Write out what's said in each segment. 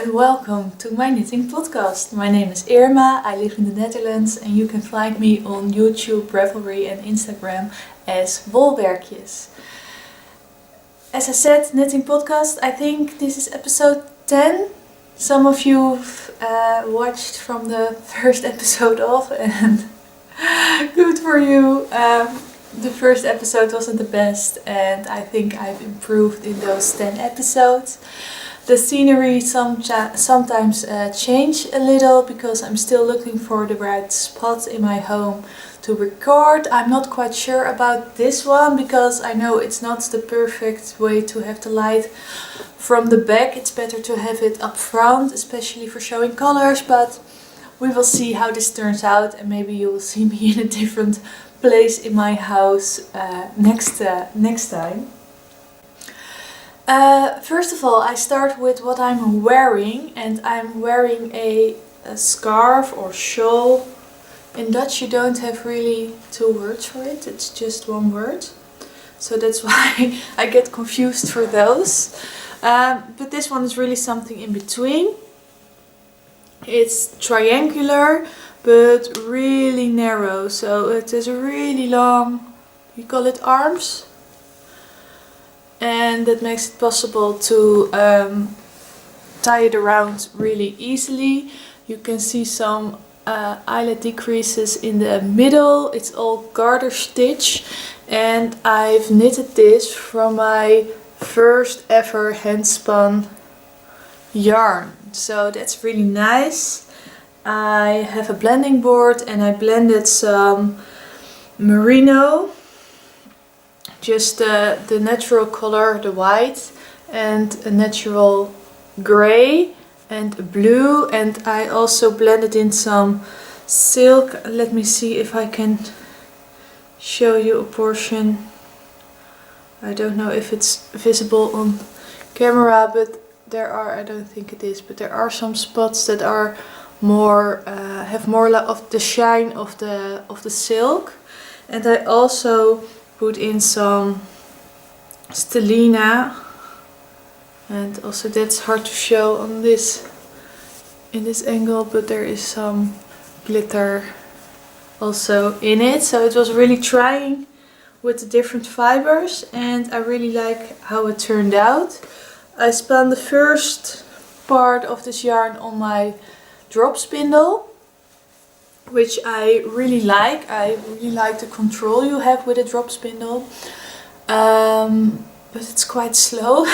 and welcome to my knitting podcast. My name is Irma, I live in the Netherlands and you can find me on YouTube, Ravelry and Instagram as Wolwerkjes. As I said, knitting podcast, I think this is episode 10. Some of you watched from the first episode off and good for you. The first episode wasn't the best and I think I've improved in those 10 episodes. The scenery sometimes change a little because I'm still looking for the right spot in my home to record. I'm not quite sure about this one because I know it's not the perfect way to have the light from the back. It's better to have it up front, especially for showing colors, but we will see how this turns out and maybe you will see me in a different place in my house next time. First of all, I start with what I'm wearing, and I'm wearing a scarf or shawl. In Dutch you don't have really two words for it, it's just one word. So that's why I get confused for those. But this one is really something in between. It's triangular but really narrow, so it is really long, you call it arms. And that makes it possible to tie it around really easily. You can see some eyelet decreases in the middle. It's all garter stitch and I've knitted this from my first ever handspun yarn. So that's really nice. I have a blending board and I blended some merino. Just the natural color, the white, and a natural grey and a blue, and I also blended in some silk. Let me see if I can show you a portion. I don't know if it's visible on camera, but there are, I don't think it is, but there are some spots that are more have more of the shine of the silk. And I also put in some stellina, and also that's hard to show on this in this angle, but there is some glitter also in it. So it was really trying with the different fibers and I really like how it turned out. I spun the first part of this yarn on my drop spindle, which I really like. I really like the control you have with a drop spindle, but it's quite slow.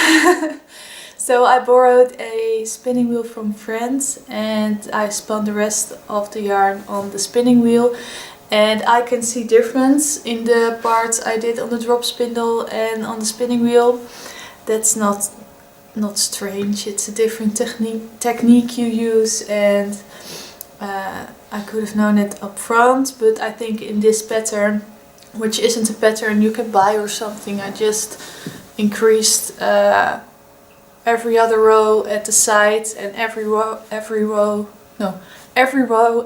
So I borrowed a spinning wheel from friends and I spun the rest of the yarn on the spinning wheel, and I can see difference in the parts I did on the drop spindle and on the spinning wheel. That's not strange, it's a different technique you use, and I could have known it up front, but I think in this pattern, which isn't a pattern you can buy or something, I just increased every other row at the sides and every row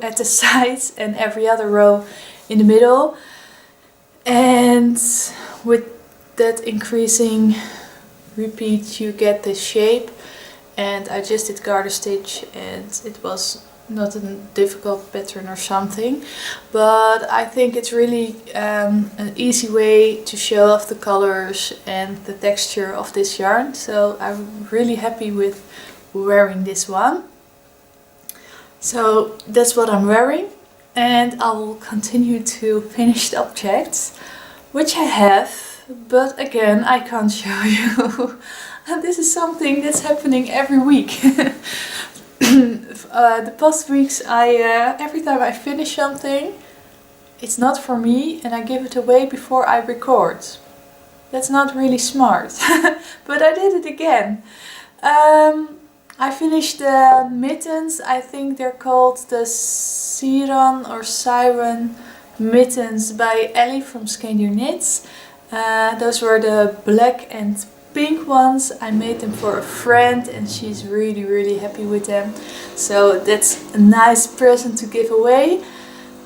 at the sides and every other row in the middle. And with that increasing repeat you get this shape, and I just did garter stitch and it was not a difficult pattern or something, but I think it's really an easy way to show off the colors and the texture of this yarn. So I'm really happy with wearing this one. So that's what I'm wearing, and I will continue to finished objects, which I have, but again I can't show you. And this is something that's happening every week. The past weeks every time I finish something, it's not for me and I give it away before I record. That's not really smart, but I did it again. I finished the mittens. I think they're called the siran mittens by Ellie from Skeindeerknits. Those were the black and pink ones. I made them for a friend and she's really happy with them. So that's a nice present to give away.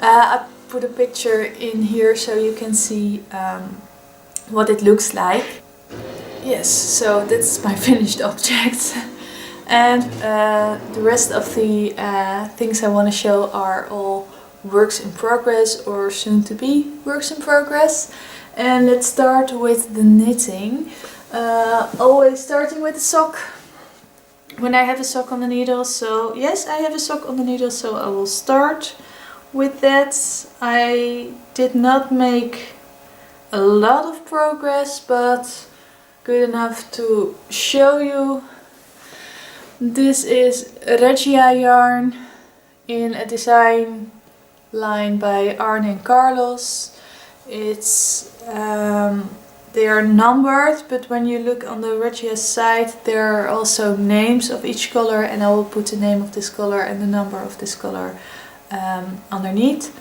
I put a picture in here so you can see what it looks like. Yes, so that's my finished object. And the rest of the things I want to show are all works in progress or soon to be works in progress. And let's start with the knitting. Always starting with the sock. When I have a sock on the needle, so yes, I have a sock on the needle, so I will start with that. I did not make a lot of progress, but good enough to show you. This is regia yarn in a design line by arne&carlos. It's they are numbered, but when you look on the regia side, there are also names of each color, and I will put the name of this color and the number of this color underneath.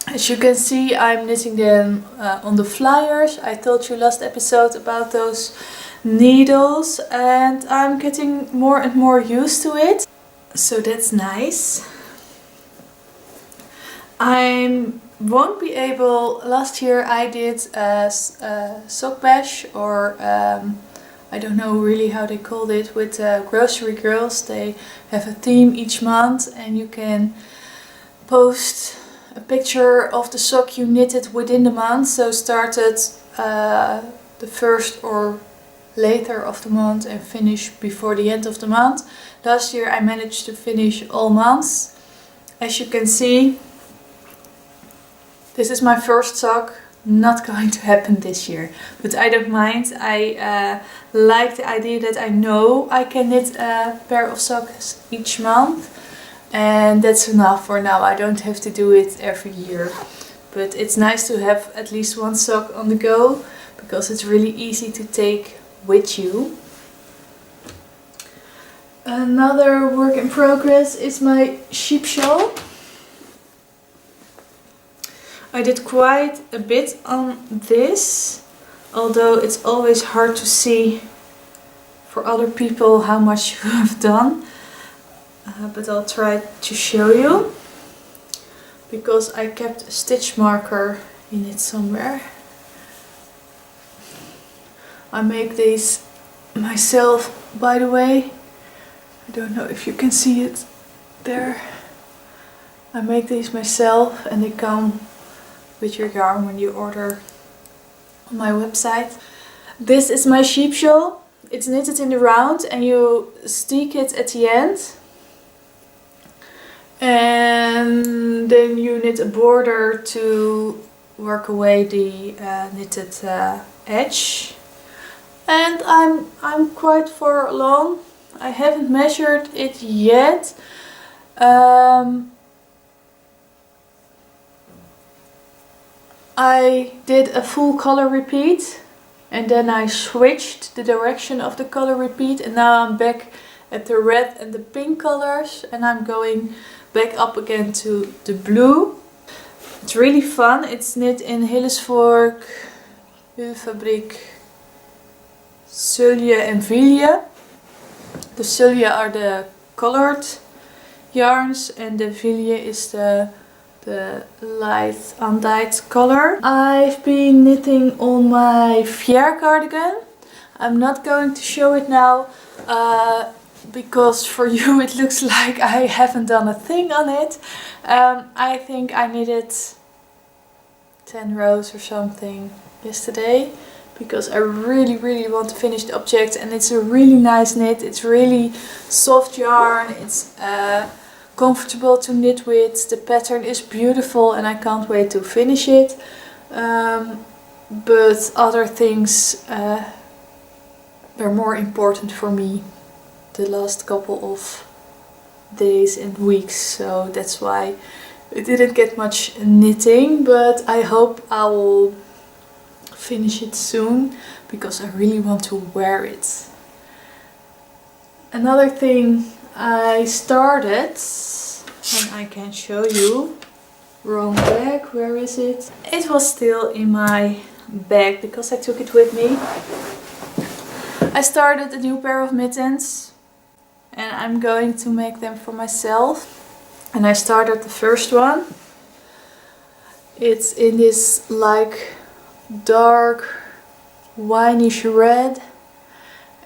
As you can see, I'm knitting them on the flyers. I told you last episode about those needles, and I'm getting more and more used to it, so that's nice. I won't be able, last year I did a sock bash, or I don't know really how they called it, with grocery girls. They have a theme each month, and you can post a picture of the sock you knitted within the month. So started the first or later of the month and finish before the end of the month. Last year I managed to finish all months. As you can see, this is my first sock. Not going to happen this year, but I don't mind. I like the idea that I know I can knit a pair of socks each month, and that's enough for now. I don't have to do it every year, but it's nice to have at least one sock on the go, because it's really easy to take with you. Another work in progress is my sheep shawl. I did quite a bit on this, although it's always hard to see for other people how much you have done. But I'll try to show you, because I kept a stitch marker in it somewhere. I make these myself, by the way. I don't know if you can see it there. I make these myself, and they come with your yarn when you order on my website. This is my sheep shawl. It's knitted in the round, and you stick it at the end. And then you knit a border to work away the knitted edge. And I'm quite far along. I haven't measured it yet. I did a full color repeat, and then I switched the direction of the color repeat, and now I'm back at the red and the pink colors, and I'm going back up again to the blue. It's really fun. It's knit in hillesvåg, ullvarefabrikk, sølje and vilje. The sølje are the colored yarns, and the vilje is the light undyed color. I've been knitting on my Fier cardigan. I'm not going to show it now, because for you it looks like I haven't done a thing on it. I think I knitted 10 rows or something yesterday, because I really want to finish the object, and it's a really nice knit. It's really soft yarn. It's comfortable to knit with. The pattern is beautiful, and I can't wait to finish it. But other things were more important for me the last couple of days and weeks, so that's why I didn't get much knitting, but I hope I will finish it soon, because I really want to wear it. Another thing I started, and I can show you, wrong bag, where is it? It was still in my bag because I took it with me. I started a new pair of mittens, and I'm going to make them for myself. And I started the first one. It's in this like dark wineish red,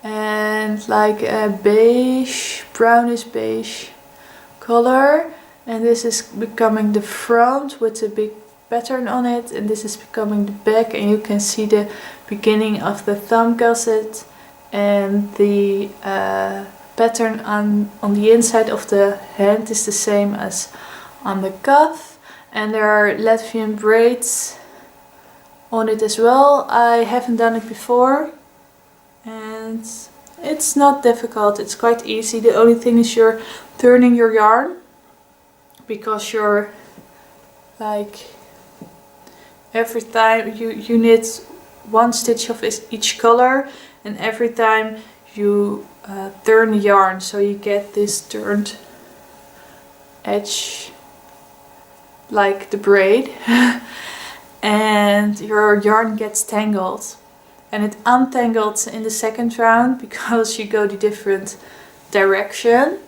and like a beige, brownish beige color, and this is becoming the front with a big pattern on it, and this is becoming the back, and you can see the beginning of the thumb gusset, and the pattern on the inside of the hand is the same as on the cuff, and there are Latvian braids on it as well. I haven't done it before, and it's not difficult, it's quite easy. The only thing is you're turning your yarn, because you're like every time you knit one stitch of each color, and every time you turn the yarn, so you get this turned edge like the braid and your yarn gets tangled, and it untangles in the second round because you go the different direction.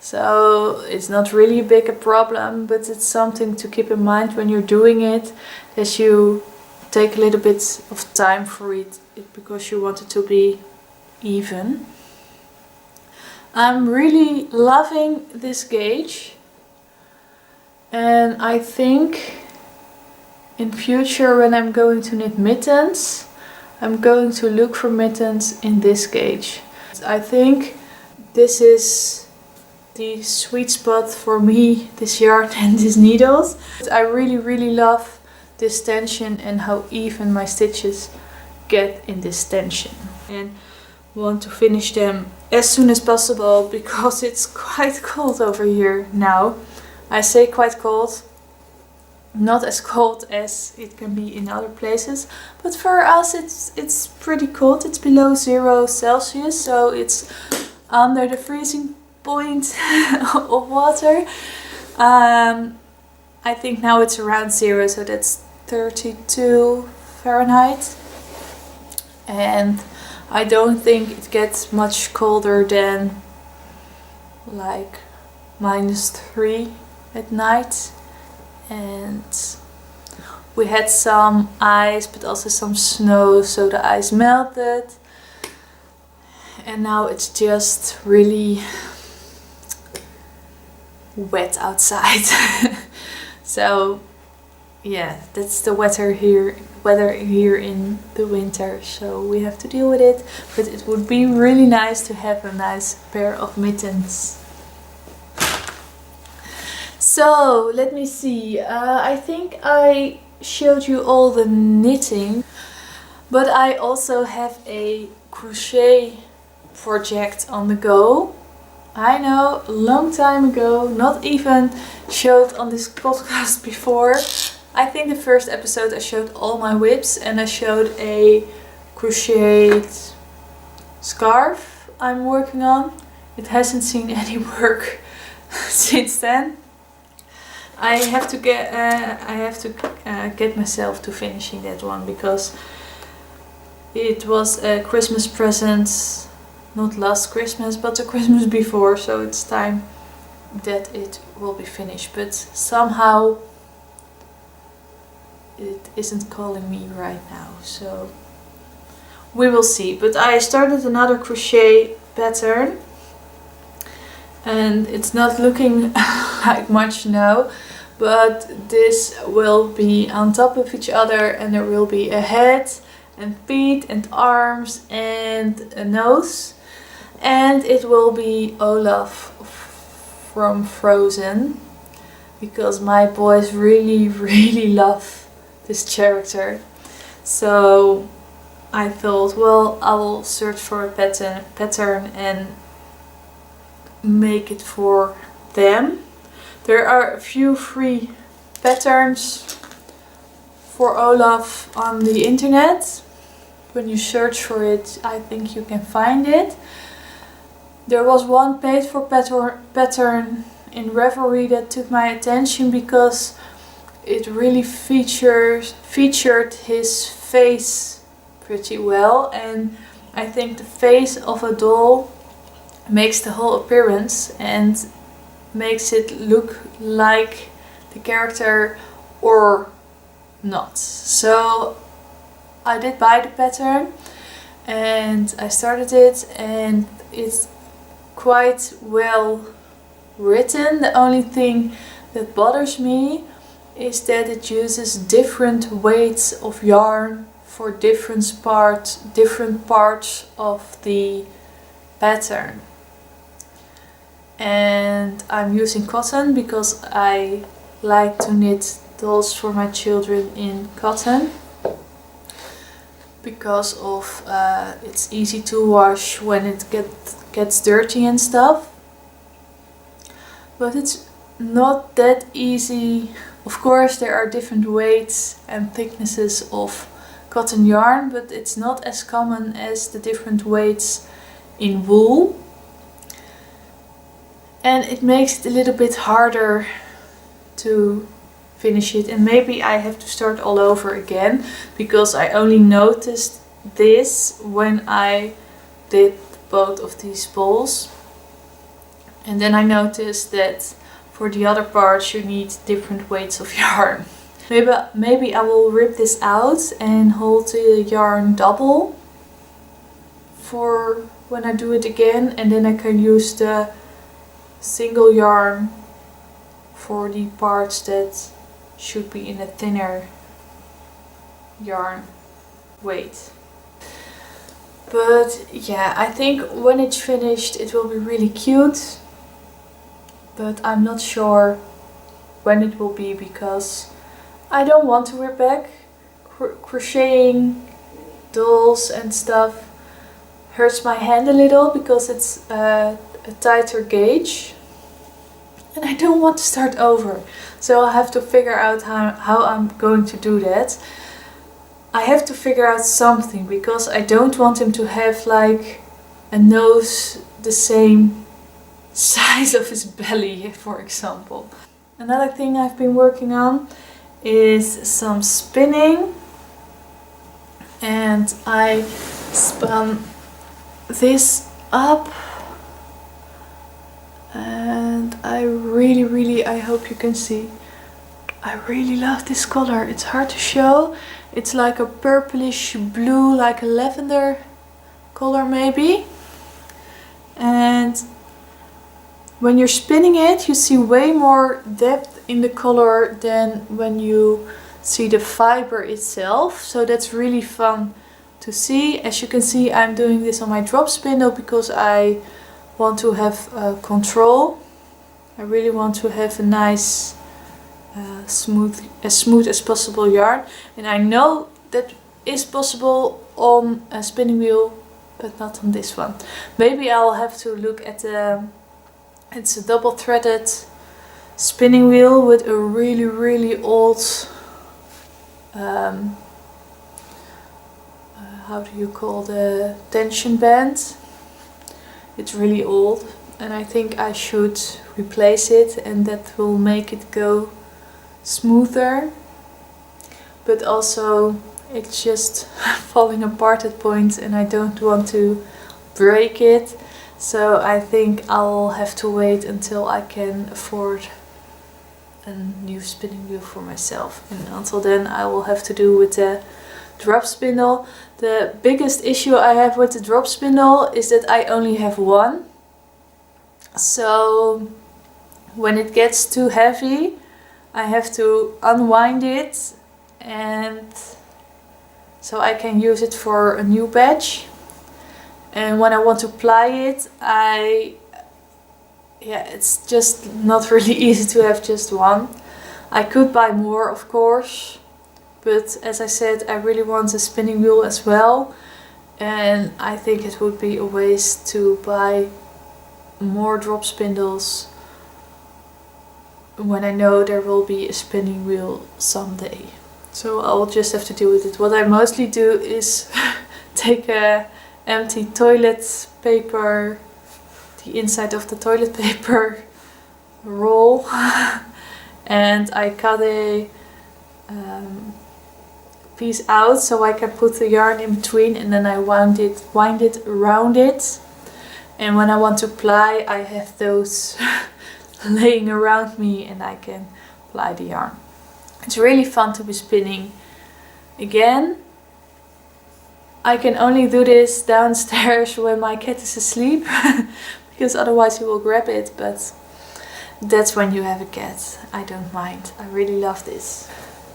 So it's not really a big problem, but it's something to keep in mind when you're doing it, that you take a little bit of time for it because you want it to be even. I'm really loving this gauge, and I think in future when I'm going to knit mittens, I'm going to look for mittens in this gauge. I think this is the sweet spot for me, this yarn and these needles. I really love this tension and how even my stitches get in this tension, and want to finish them as soon as possible because it's quite cold over here now. I say quite cold, not as cold as it can be in other places, but for us it's pretty cold. It's below 0 Celsius, so it's under the freezing point of water. I think now it's around 0, so that's 32 Fahrenheit, and I don't think it gets much colder than like -3 at night. And we had some ice but also some snow, so the ice melted, and now it's just really wet outside. So yeah, that's the weather here in the winter, so we have to deal with it. But it would be really nice to have a nice pair of mittens. So let me see, I think I showed you all the knitting, but I also have a crochet project on the go. I know, a long time ago, not even showed on this podcast before. I think the first episode I showed all my whips, and I showed a crocheted scarf I'm working on. It hasn't seen any work since then. I have to get myself to finishing that one, because it was a Christmas present, not last Christmas but the Christmas before, so it's time that it will be finished. But somehow it isn't calling me right now, so we will see. But I started another crochet pattern, and it's not looking like much now, but this will be on top of each other, and there will be a head and feet and arms and a nose, and it will be Olaf from Frozen, because my boys really love this character. So I thought, well, I will search for a pattern and make it for them. There are a few free patterns for Olaf on the internet. When you search for it, I think you can find it. There was one paid for pattern in Ravelry that took my attention, because it really featured his face pretty well, and I think the face of a doll makes the whole appearance and makes it look like the character or not. So I did buy the pattern, and I started it, and it's quite well written. The only thing that bothers me is that it uses different weights of yarn for different parts of the pattern. And I'm using cotton because I like to knit dolls for my children in cotton, because of it's easy to wash when it gets dirty and stuff. But it's not that easy. Of course there are different weights and thicknesses of cotton yarn, but it's not as common as the different weights in wool. And it makes it a little bit harder to finish it, and maybe I have to start all over again, because I only noticed this when I did both of these balls, and then I noticed that for the other parts you need different weights of yarn. Maybe I will rip this out and hold the yarn double for when I do it again, and then I can use the single yarn for the parts that should be in a thinner yarn weight. But yeah, I think when it's finished it will be really cute, but I'm not sure when it will be, because I don't want to wear back. Crocheting dolls and stuff hurts my hand a little because it's a tighter gauge, and I don't want to start over. So I'll have to figure out how I'm going to do that. I have to figure out something, because I don't want him to have like a nose the same size of his belly, for example. Another thing I've been working on is some spinning, and I spun this up, and I hope you can see, I really love this color. It's hard to show. It's like a purplish blue, like a lavender color maybe. And when you're spinning it, you see way more depth in the color than when you see the fiber itself. So that's really fun to see. As you can see, I'm doing this on my drop spindle because I want to have control. I really want to have a nice as smooth as possible yarn, and I know that is possible on a spinning wheel, but not on this one. Maybe I'll have to look at it's a double threaded spinning wheel with a really old how do you call the tension band. It's really old, and I think I should replace it, and that will make it go smoother. But also it's just falling apart at points, and I don't want to break it. So I think I'll have to wait until I can afford a new spinning wheel for myself, and until then I will have to do with the drop spindle. The biggest issue I have with the drop spindle is that I only have one. So when it gets too heavy, I have to unwind it, and so I can use it for a new batch. And when I want to ply it, it's just not really easy to have just one. I could buy more, of course, but as I said, I really want a spinning wheel as well, and I think it would be a waste to buy more drop spindles when I know there will be a spinning wheel someday. So I'll just have to deal with it. What I mostly do is take a empty toilet paper, the inside of the toilet paper roll, and I cut a piece out so I can put the yarn in between, and then I wind it around it. And when I want to ply, I have those laying around me, and I can ply the yarn. It's really fun to be spinning again. I can only do this downstairs when my cat is asleep, because otherwise he will grab it, but that's when you have a cat. I don't mind. I really love this.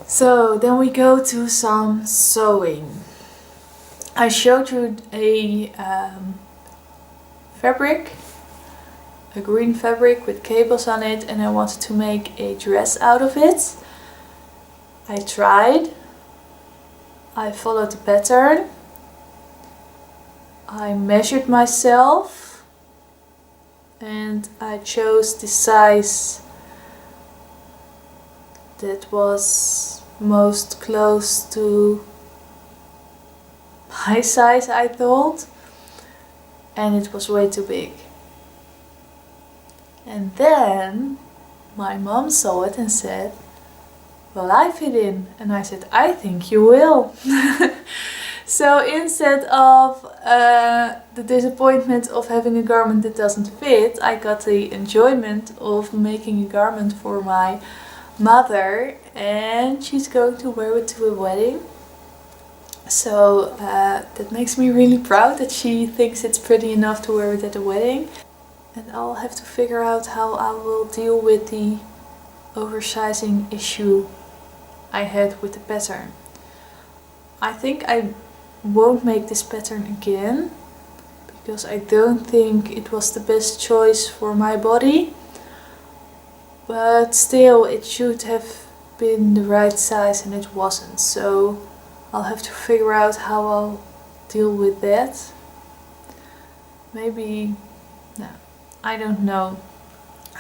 So then we go to some sewing. I showed you a fabric, a green fabric with cables on it, and I wanted to make a dress out of it. I tried. I followed the pattern. I measured myself and I chose the size that was most close to my size, I thought, and it was way too big. And then my mom saw it and said, "Well, I fit in." And I said, "I think you will." So instead of the disappointment of having a garment that doesn't fit, I got the enjoyment of making a garment for my mother, and she's going to wear it to a wedding. So that makes me really proud that she thinks it's pretty enough to wear it at a wedding. And I'll have to figure out how I will deal with the oversizing issue I had with the pattern. I think I won't make this pattern again, because I don't think it was the best choice for my body. But still, it should have been the right size and it wasn't. So I'll have to figure out how I'll deal with that. Maybe, no, I don't know.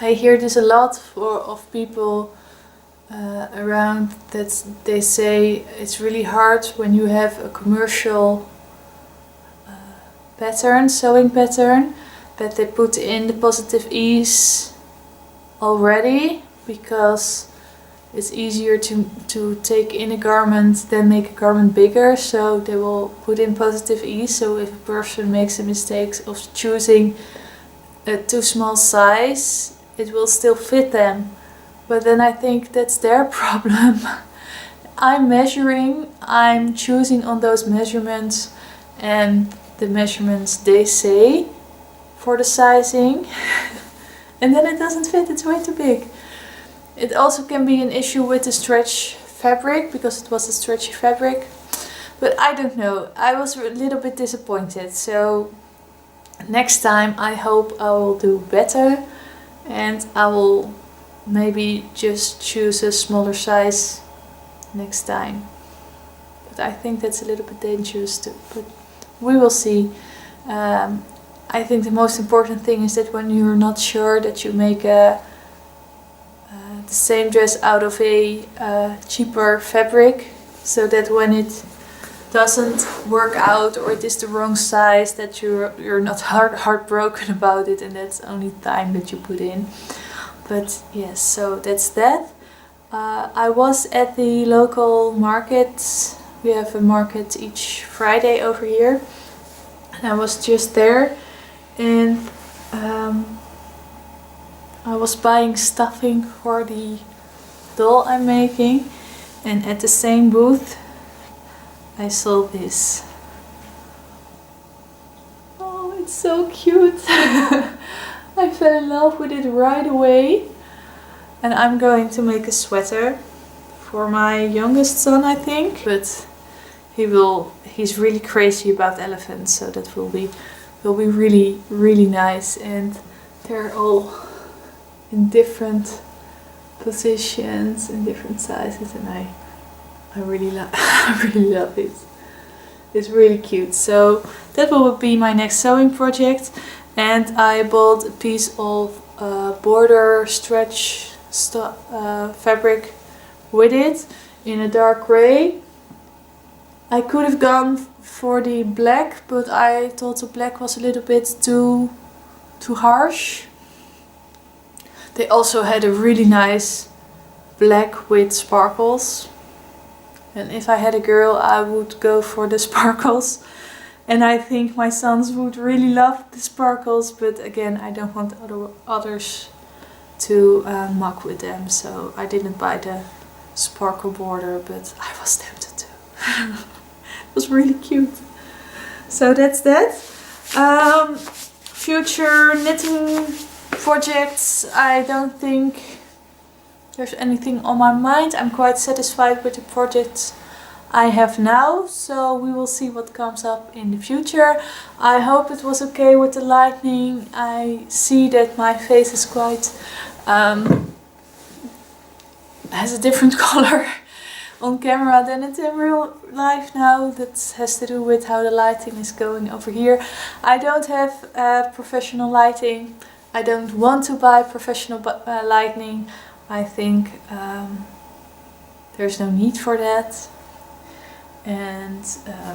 I hear this a lot of people around, that they say it's really hard when you have a commercial pattern, sewing pattern, that they put in the positive ease already, because it's easier to take in a garment than make a garment bigger. So they will put in positive ease, so if a person makes a mistake of choosing a too small size, it will still fit them. But then I think that's their problem. I'm measuring, I'm choosing on those measurements and the measurements they say for the sizing. And then it doesn't fit, it's way too big. It also can be an issue with the stretch fabric, because it was a stretchy fabric. But I don't know, I was a little bit disappointed. So next time I hope I will do better, and I will maybe just choose a smaller size next time. But I think that's a little bit dangerous too, but we will see. I think the most important thing is that when you're not sure, that you make the same dress out of a cheaper fabric, so that when it doesn't work out or it is the wrong size, that you're not heartbroken about it, and that's only time that you put in. But yes, so that's that. I was at the local market. We have a market each Friday over here, and I was just there, and I was buying stuffing for the doll I'm making, and at the same booth I saw this. Oh, it's so cute! I fell in love with it right away, and I'm going to make a sweater for my youngest son, I think. But he's really crazy about elephants, so that will be really, really nice. And they're all in different positions and different sizes, and I really love I really love it. It's really cute. So that will be my next sewing project. And I bought a piece of border stretch fabric with it in a dark grey. I could have gone for the black, but I thought the black was a little bit too harsh. They also had a really nice black with sparkles. And if I had a girl, I would go for the sparkles. And I think my sons would really love the sparkles, but again, I don't want others to muck with them. So I didn't buy the sparkle border, but I was tempted to. It was really cute. So that's that. Future knitting projects, I don't think there's anything on my mind. I'm quite satisfied with the projects I have now, so we will see what comes up in the future. I hope it was okay with the lighting. I see that my face is quite has a different color on camera than it's in real life now. That has to do with how the lighting is going over here. I don't have professional lighting. I don't want to buy professional lighting. I think there's no need for that, and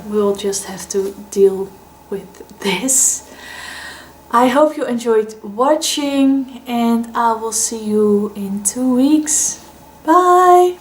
we'll just have to deal with this. I hope you enjoyed watching, and I will see you in 2 weeks. Bye!